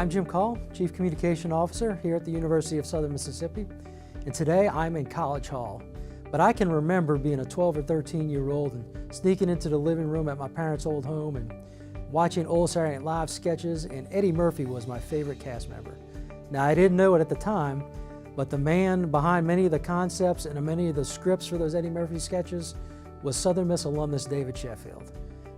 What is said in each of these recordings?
I'm Jim Call, Chief Communication Officer here at the University of Southern Mississippi, and today I'm in College Hall. But I can remember being a 12 or 13-year-old and sneaking into the living room at my parents' old home and watching old Saturday Night Live sketches, and Eddie Murphy was my favorite cast member. Now, I didn't know it at the time, but the man behind many of the concepts and many of the scripts for those Eddie Murphy sketches was Southern Miss alumnus David Sheffield.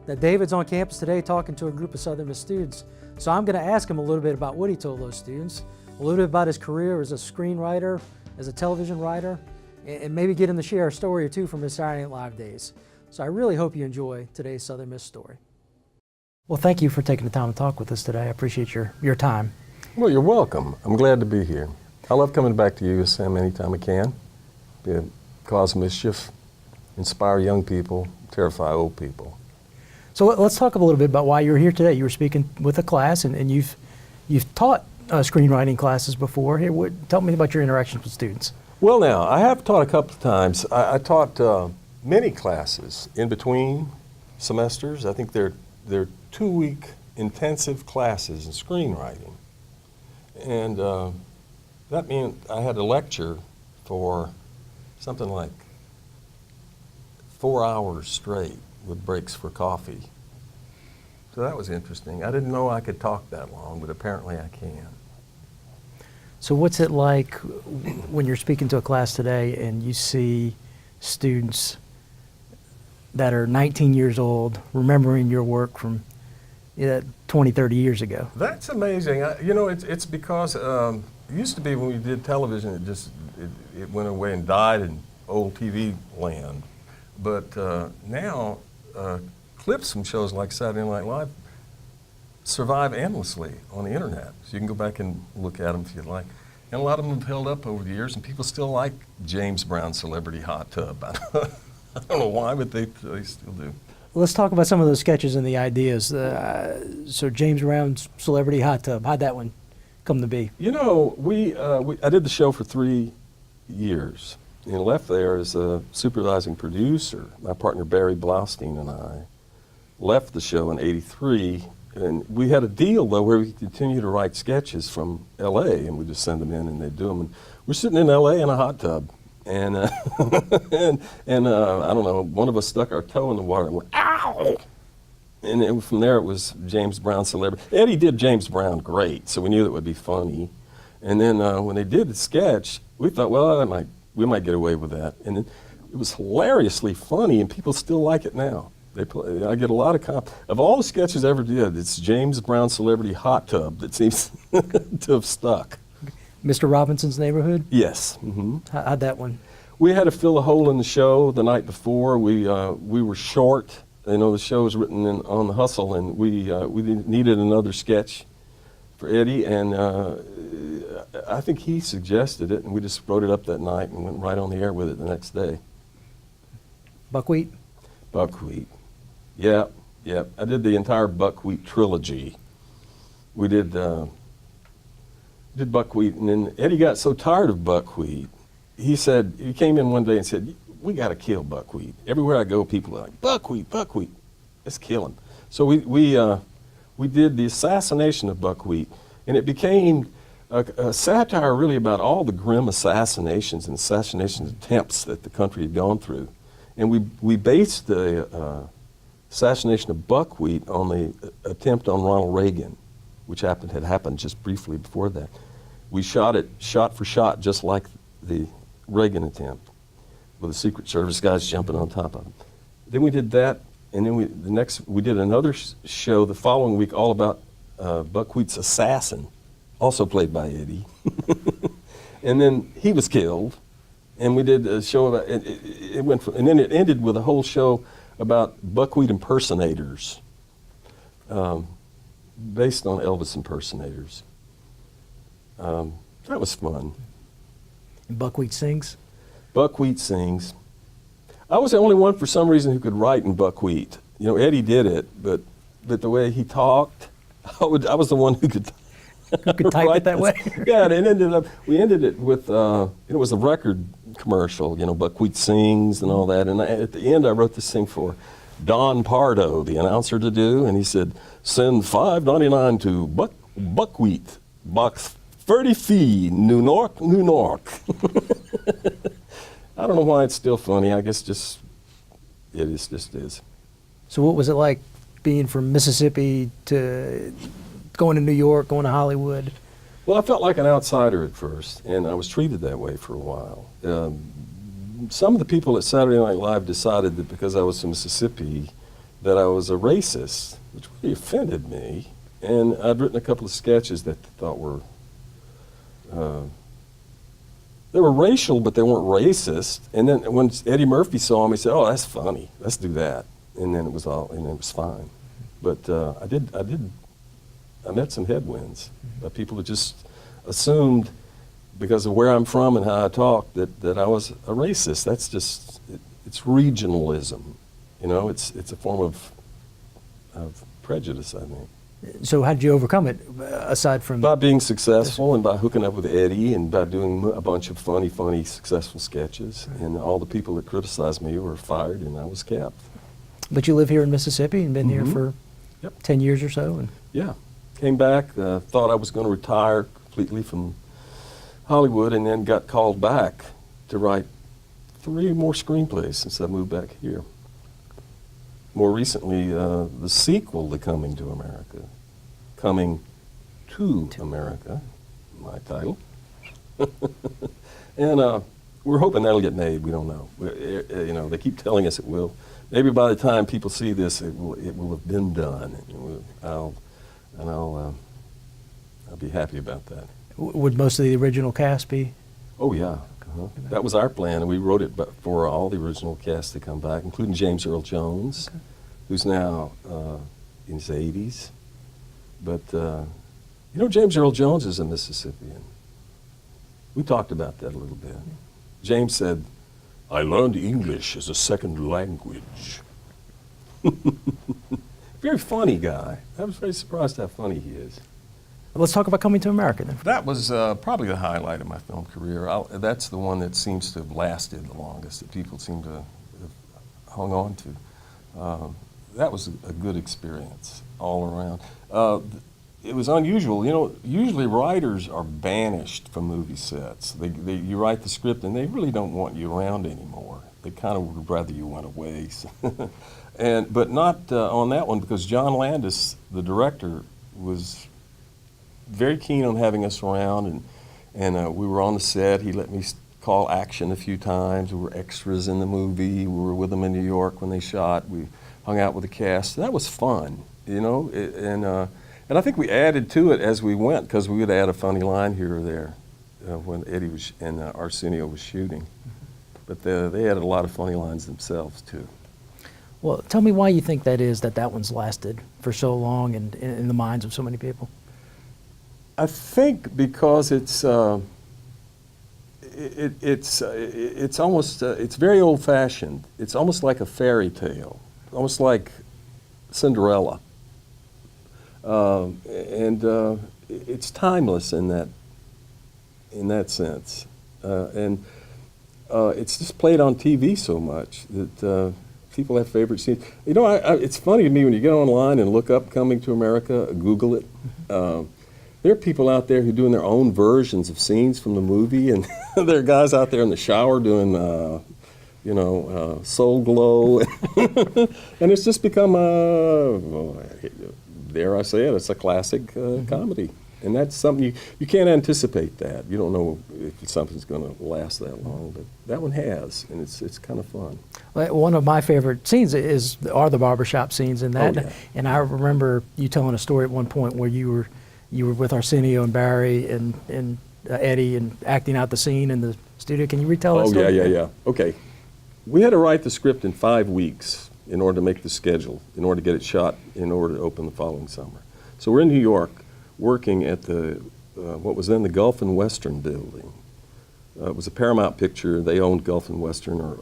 Now, David's on campus today talking to a group of Southern Miss students, so I'm going to ask him a little bit about what he told those students, a little bit about his career as a screenwriter, as a television writer, and maybe get him to share a story or two from his Saturday Night Live days. So I really hope you enjoy today's Southern Miss story. Well, thank you for taking the time to talk with us today. I appreciate your time. Well, you're welcome. I'm glad to be here. I love coming back to USM anytime I can. Cause mischief, inspire young people, terrify old people. So let's talk a little bit about why you're here today. You were speaking with a class, and you've taught screenwriting classes before. Here, tell me about your interactions with students. Well, now, I have taught a couple of times. I taught many classes in between semesters. I think they're 2-week intensive classes in screenwriting. And that meant I had a lecture for something like 4 hours straight with breaks for coffee. So that was interesting. I didn't know I could talk that long, but apparently I can. So what's it like when you're speaking to a class today and you see students that are 19 years old remembering your work from 20, 30 years ago? That's amazing. You know, it's because it used to be when we did television, it went away and died in old TV land. But now, clips from shows like Saturday Night Live survive endlessly on the internet. So you can go back and look at them if you'd like. And a lot of them have held up over the years, and people still like James Brown Celebrity Hot Tub. I don't know why, but they still do. Let's talk about some of those sketches and the ideas. So James Brown's Celebrity Hot Tub, how'd that one come to be? You know, I did the show for 3 years. And left there as a supervising producer. My partner Barry Blaustein and I left the show in '83, and we had a deal though where we could continue to write sketches from LA, and we just send them in and they'd do them. And we're sitting in LA in a hot tub, and and I don't know, one of us stuck our toe in the water and went, ow! And from there it was James Brown Celebrity. Eddie did James Brown great, so we knew it would be funny. And then when they did the sketch, we thought, well, we might get away with that. And it was hilariously funny, and people still like it now. I get a lot of all the sketches I ever did, it's James Brown Celebrity Hot Tub that seems to have stuck. Mr. Robinson's Neighborhood? Yes. Mm-hmm. How'd that one? We had to fill a hole in the show the night before. We were short. You know, the show was written on the hustle, and we needed another sketch for Eddie, and I think he suggested it, and we just wrote it up that night and went right on the air with it the next day. Buckwheat? Buckwheat. Yeah. I did the entire Buckwheat trilogy. We did Buckwheat, and then Eddie got so tired of Buckwheat, he came in one day and said, we got to kill Buckwheat. Everywhere I go, people are like, Buckwheat, let's kill him. So we did the assassination of Buckwheat, and it became a satire really about all the grim assassinations and assassination attempts that the country had gone through. And we based the assassination of Buckwheat on the attempt on Ronald Reagan, which had happened just briefly before that. We shot it shot for shot just like the Reagan attempt, with the Secret Service guys jumping on top of it. Then we did that, and then we did another show the following week all about Buckwheat's assassin, also played by Eddie. And then he was killed, and we did a show about it went from, and then it ended with a whole show about Buckwheat impersonators, based on Elvis impersonators. That was fun. And Buckwheat sings? Buckwheat sings. I was the only one for some reason who could write in Buckwheat. You know, Eddie did it, but the way he talked, I was the one who could type it that way? Yeah, and we ended it with, it was a record commercial, you know, Buckwheat sings and all that. And at the end, I wrote this thing for Don Pardo, the announcer, to do, and he said, send $5.99 to buckwheat, box 30 New York, New York. I don't know why it's still funny. I guess just is. So what was it like being from Mississippi to going to New York, going to Hollywood? Well, I felt like an outsider at first, and I was treated that way for a while. Some of the people at Saturday Night Live decided that because I was from Mississippi, that I was a racist, which really offended me. And I'd written a couple of sketches that they thought were, they were racial, but they weren't racist. And then when Eddie Murphy saw them, he said, "Oh, that's funny. Let's do that." And then it was fine. But I met some headwinds. People that just assumed, because of where I'm from and how I talk, that I was a racist. That's just, it's regionalism. You know, it's a form of prejudice, I think. So how did you overcome it, aside from... By being successful and by hooking up with Eddie and by doing a bunch of funny, successful sketches. And all the people that criticized me were fired and I was kept. But you live here in Mississippi and been here for 10 years or so? And yeah. Came back, thought I was going to retire completely from Hollywood, and then got called back to write 3 more screenplays since I moved back here. More recently, the sequel to Coming to America. Coming to America, my title. And we're hoping that'll get made. We don't know. You know, they keep telling us it will. Maybe by the time people see this, it will have been done. I'll be happy about that. Would most of the original cast be? Oh, yeah. That was our plan, and we wrote it for all the original cast to come back, including James Earl Jones, who's now in his 80s. But, you know, James Earl Jones is a Mississippian. We talked about that a little bit. James said, "I learned English as a second language." Very funny guy. I was very surprised how funny he is. Let's talk about Coming to America then. That was probably the highlight of my film career. That's the one that seems to have lasted the longest, that people seem to have hung on to. That was a good experience all around. It was unusual. You know, usually writers are banished from movie sets. You write the script and they really don't want you around anymore. They kind of would rather you went away. But not on that one, because John Landis, the director, was very keen on having us around, and we were on the set. He let me call action a few times. We were extras in the movie. We were with them in New York when they shot. We hung out with the cast. That was fun, you know. And I think we added to it as we went, because we would add a funny line here or there when Eddie was and Arsenio was shooting. But they added a lot of funny lines themselves too. Well, tell me why you think that is, that one's lasted for so long and in the minds of so many people. I think because it's almost it's very old-fashioned. It's almost like a fairy tale, almost like Cinderella, and it's timeless in that sense, and it's just played on TV so much that. People have favorite scenes. You know, it's funny to me when you get online and look up Coming to America, Google it. There are people out there who are doing their own versions of scenes from the movie, and there are guys out there in the shower doing, Soul Glow. And it's just become, dare I say it, it's a classic comedy. And that's something you can't anticipate that. You don't know if something's going to last that long, but that one has, and it's kind of fun. Well, one of my favorite scenes are the barbershop scenes in that. Oh, yeah. And I remember you telling a story at one point where you were with Arsenio and Barry and Eddie and acting out the scene in the studio. Can you retell that story? Oh, yeah. Okay. We had to write the script in 5 weeks in order to make the schedule, in order to get it shot, in order to open the following summer. So we're in New York, working at what was then the Gulf and Western building. It was a Paramount picture. They owned Gulf and Western, or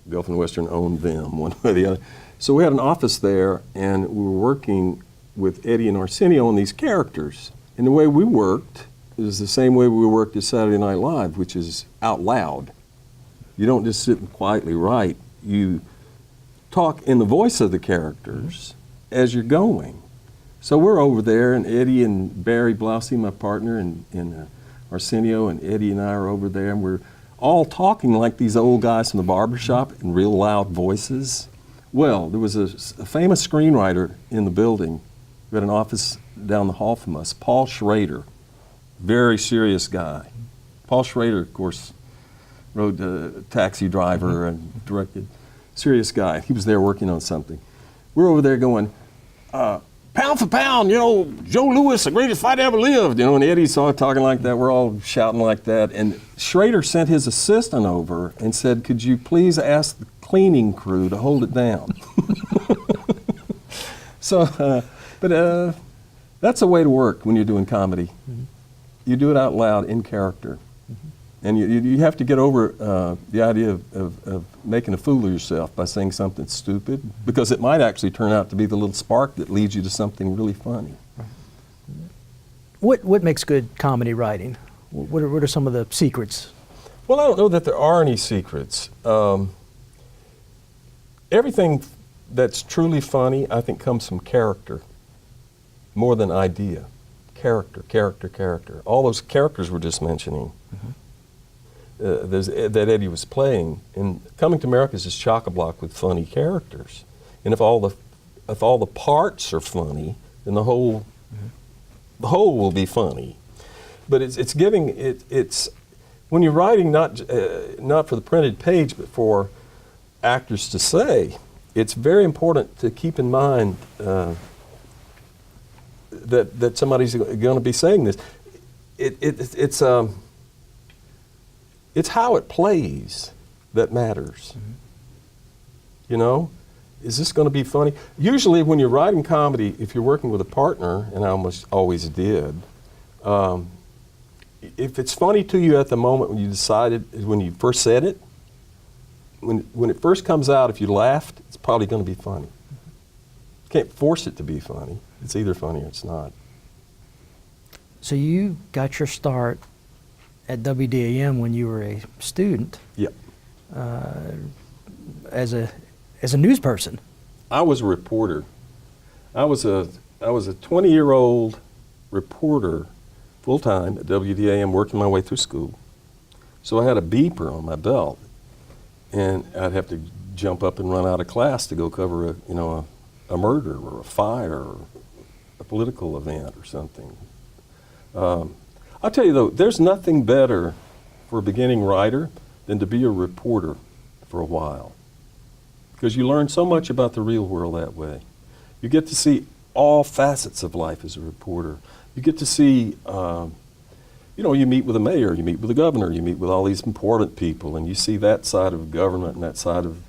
Gulf and Western owned them, one way or the other. So we had an office there, and we were working with Eddie and Arsenio on these characters. And the way we worked is the same way we worked at Saturday Night Live, which is out loud. You don't just sit and quietly write. You talk in the voice of the characters as you're going. So we're over there, and Eddie and Barry Blousy, my partner, and Arsenio and Eddie and I are over there, and we're all talking like these old guys from the barbershop in real loud voices. Well, there was a famous screenwriter in the building who had an office down the hall from us, Paul Schrader, very serious guy. Paul Schrader, of course, wrote Taxi Driver and directed. Serious guy. He was there working on something. We're over there going, pound for pound, Joe Louis, the greatest fighter ever lived. And Eddie saw talking like that. We're all shouting like that. And Schrader sent his assistant over and said, could you please ask the cleaning crew to hold it down? So, but that's a way to work when you're doing comedy. Mm-hmm. You do it out loud in character. Mm-hmm. And you have to get over the idea of making a fool of yourself by saying something stupid, because it might actually turn out to be the little spark that leads you to something really funny. What makes good comedy writing? What are some of the secrets? Well, I don't know that there are any secrets. Everything that's truly funny, I think, comes from character more than idea. Character, character, character. All those characters we're just mentioning. Mm-hmm. That Eddie was playing, and Coming to America is just chock-a-block with funny characters. And if all the parts are funny, then the whole will be funny. But it's giving it's when you're writing not for the printed page, but for actors to say, it's very important to keep in mind that somebody's going to be saying this. It's how it plays that matters. Mm-hmm. Is this going to be funny? Usually when you're writing comedy, if you're working with a partner, and I almost always did, if it's funny to you at the moment when you first said it, when it first comes out, if you laughed, it's probably going to be funny. You can't force it to be funny. It's either funny or it's not. So you got your start at WDAM when you were a student. Yep. As a news person. I was a reporter. I was a 20-year-old reporter, full-time at WDAM, working my way through school. So I had a beeper on my belt, and I'd have to jump up and run out of class to go cover a murder or a fire or a political event or something. I'll tell you though, there's nothing better for a beginning writer than to be a reporter for a while, because you learn so much about the real world that way. You get to see all facets of life as a reporter. You get to see, you meet with a mayor, you meet with a governor, you meet with all these important people, and you see that side of government and that side of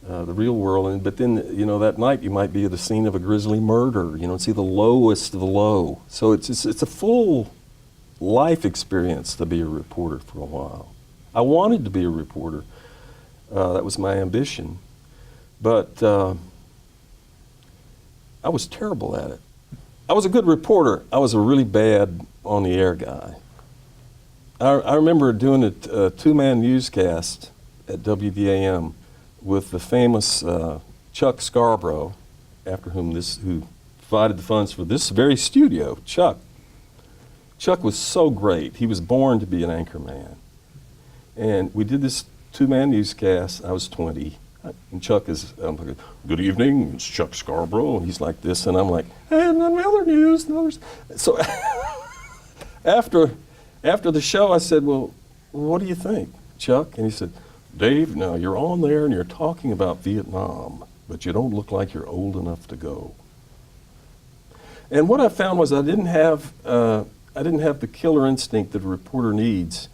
the real world. But then, that night you might be at the scene of a grisly murder, see the lowest of the low. So it's a full life experience to be a reporter for a while. I wanted to be a reporter. That was my ambition. But I was terrible at it. I was a good reporter. I was a really bad on-the-air guy. I remember doing a two-man newscast at WDAM with the famous Chuck Scarborough, after who provided the funds for this very studio, Chuck. Chuck was so great. He was born to be an anchor man. And we did this two-man newscast. I was 20. And Chuck is, good evening, it's Chuck Scarborough. And he's like this, and I'm like, and other news. So after the show, I said, well, what do you think, Chuck? And he said, Dave, now you're on there and you're talking about Vietnam, but you don't look like you're old enough to go. And what I found was I didn't have the killer instinct that a reporter needs.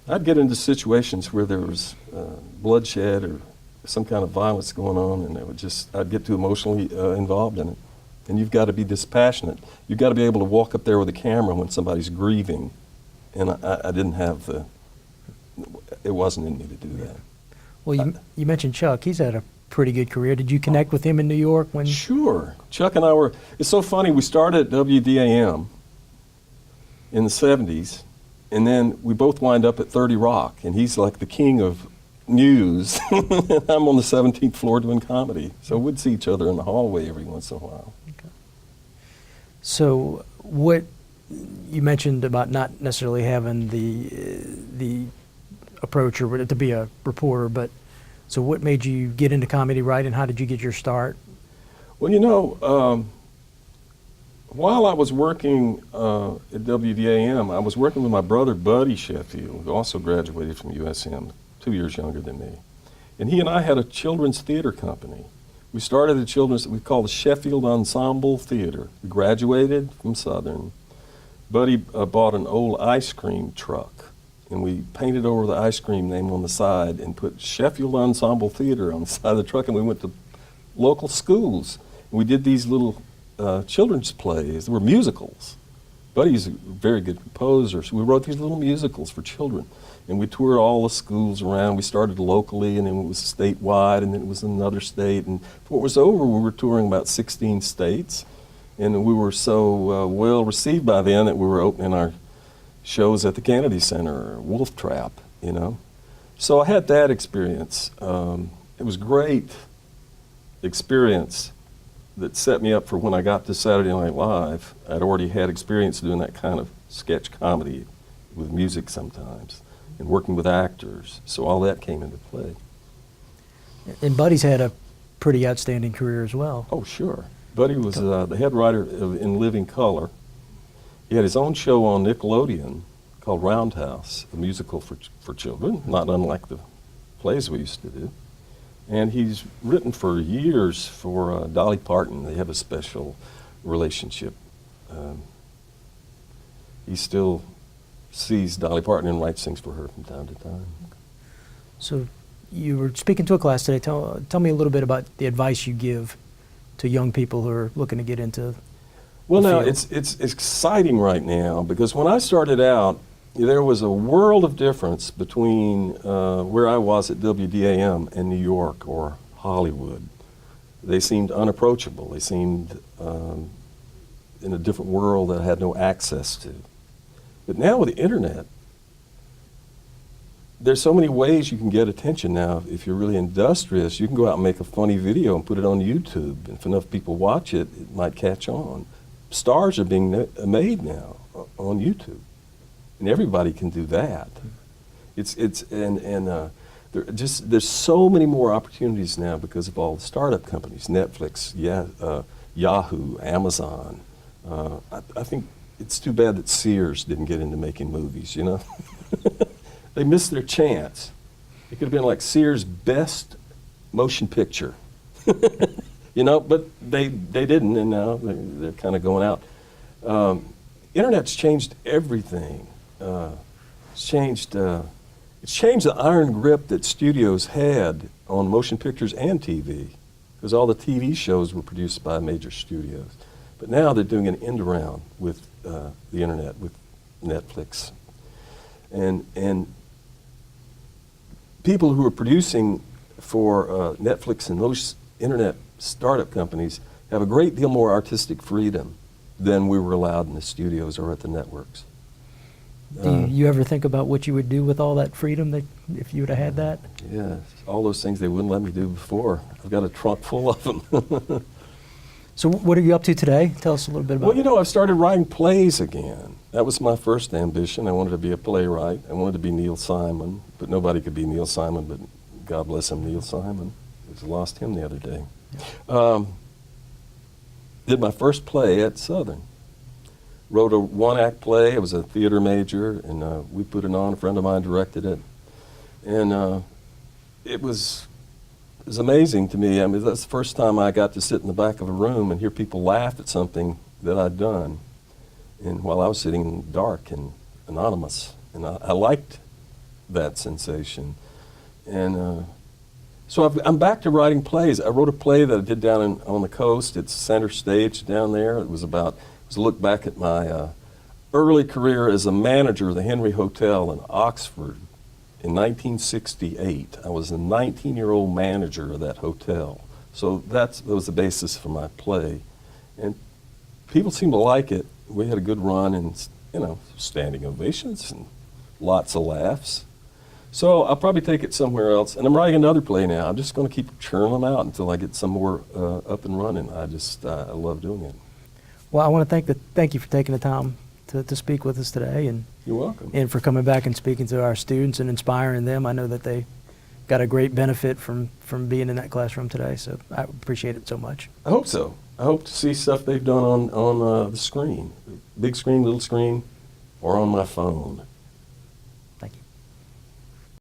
I'd get into situations where there was bloodshed or some kind of violence going on, and I'd get too emotionally involved in it. And you've got to be dispassionate. You've got to be able to walk up there with a camera when somebody's grieving. And I didn't have it wasn't in me to do that. Well, you mentioned Chuck. He's had a pretty good career. Did you connect with him in New York when? Sure. Chuck and I it's so funny, we started at WDAM in the 70s, and then we both wind up at 30 Rock, and he's like the king of news, and I'm on the 17th floor doing comedy. So we'd see each other in the hallway every once in a while. Okay. So what you mentioned about not necessarily having the approach or to be a reporter, but so what made you get into comedy writing? How did you get your start? Well, you know, while I was working at WDAM, I was working with my brother, Buddy Sheffield, who also graduated from USM, 2 years younger than me. And he and I had a children's theater company. We started a children's, we call the Sheffield Ensemble Theater. We graduated from Southern. Buddy bought an old ice cream truck, and we painted over the ice cream name on the side and put Sheffield Ensemble Theater on the side of the truck, and we went to local schools. And we did these little children's plays. They were musicals. Buddy's a very good composer, so we wrote these little musicals for children. And we toured all the schools around. We started locally, and then it was statewide, and then it was another state. And before it was over, we were touring about 16 states. And we were so well received by then that we were opening our shows at the Kennedy Center, or Wolf Trap, you know. So I had that experience. It was great experience that set me up for when I got to Saturday Night Live. I'd already had experience doing that kind of sketch comedy with music sometimes and working with actors. So all that came into play. And Buddy's had a pretty outstanding career as well. Oh, sure. Buddy was the head writer in Living Color. He had his own show on Nickelodeon called Roundhouse, a musical for children, not unlike the plays we used to do. And he's written for years for Dolly Parton. They have a special relationship. He still sees Dolly Parton and writes things for her from time to time. So you were speaking to a class today. Tell me a little bit about the advice you give to young people who are looking to get into Well, the now, field. it's exciting right now because when I started out, there was a world of difference between where I was at WDAM and New York or Hollywood. They seemed unapproachable. They seemed in a different world that I had no access to. But now with the internet, there's so many ways you can get attention now. If you're really industrious, you can go out and make a funny video and put it on YouTube. And if enough people watch it, it might catch on. Stars are being made now on YouTube. And everybody can do that. There's so many more opportunities now because of all the startup companies, Netflix, Yahoo, Amazon. I think it's too bad that Sears didn't get into making movies, you know? They missed their chance. It could have been like Sears' best motion picture. You know, but they didn't, and now they're kind of going out. Internet's changed everything. It's changed the iron grip that studios had on motion pictures and TV, because all the TV shows were produced by major studios. But now they're doing an end around with the internet, with Netflix. And people who are producing for Netflix and those internet startup companies have a great deal more artistic freedom than we were allowed in the studios or at the networks. Do you ever think about what you would do with all that freedom that if you would have had that? Yeah, all those things they wouldn't let me do before. I've got a trunk full of them. So what are you up to today? Tell us a little bit about Well, you know, I've started writing plays again. That was my first ambition. I wanted to be a playwright. I wanted to be Neil Simon, but nobody could be Neil Simon, but God bless him, Neil Simon. I just lost him the other day. Did my first play at Southern. Wrote a one-act play. I was a theater major, and we put it on. A friend of mine directed it. And it was amazing to me. I mean, that's the first time I got to sit in the back of a room and hear people laugh at something that I'd done. And while I was sitting dark and anonymous. And I liked that sensation. And so I'm back to writing plays. I wrote a play that I did down on the coast. It's Center Stage down there. It was a look back at my early career as a manager of the Henry Hotel in Oxford in 1968. I was a 19-year-old manager of that hotel. So that was the basis for my play. And people seemed to like it. We had a good run and, you know, standing ovations and lots of laughs. So I'll probably take it somewhere else. And I'm writing another play now. I'm just going to keep churning them out until I get some more up and running. I love doing it. Well, I want to thank you for taking the time to speak with us today, You're welcome. and for coming back and speaking to our students and inspiring them. I know that they got a great benefit from being in that classroom today, so I appreciate it so much. I hope so. I hope to see stuff they've done on the screen, big screen, little screen, or on my phone.